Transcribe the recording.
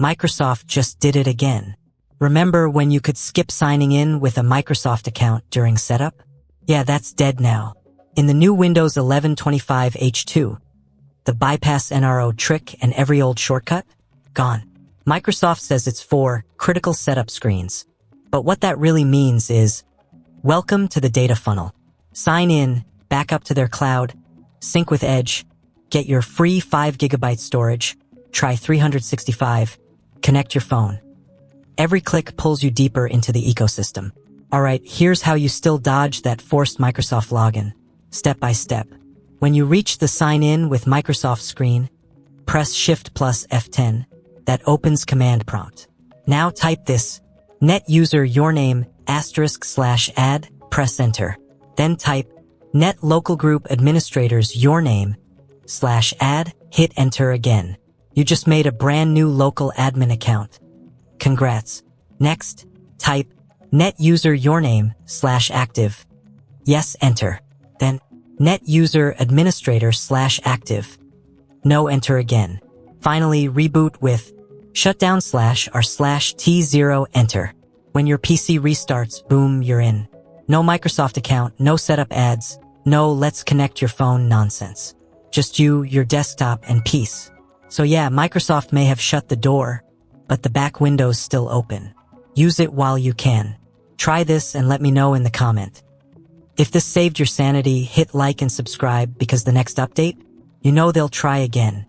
Microsoft just did it again. Remember when you could skip signing in with a Microsoft account during setup? Yeah, that's dead now. In the new Windows 11 25 H2, the bypass NRO trick and every old shortcut? Gone. Microsoft says it's for critical setup screens. But what that really means is, welcome to the data funnel. Sign in, back up to their cloud, sync with Edge, get your free 5 GB storage, try 365, connect your phone. Every click pulls you deeper into the ecosystem. Alright, here's how you still dodge that forced Microsoft login, step by step. When you reach the sign in with Microsoft screen, press Shift plus F10, that opens command prompt. Now type this, net user yourname */add, press enter. Then type, net local group administrators yourname /add, hit enter again. You just made a brand new local admin account. Congrats. Next, type net user yourname /active. Yes, enter. Then net user administrator /active. No, enter again. Finally, reboot with shutdown /r/T0 enter. When your PC restarts, boom, you're in. No Microsoft account, no setup ads, no let's connect your phone nonsense. Just you, your desktop, and peace. So yeah, Microsoft may have shut the door, but the back window's still open. Use it while you can. Try this and let me know in the comment. If this saved your sanity, hit like and subscribe because the next update, you know they'll try again.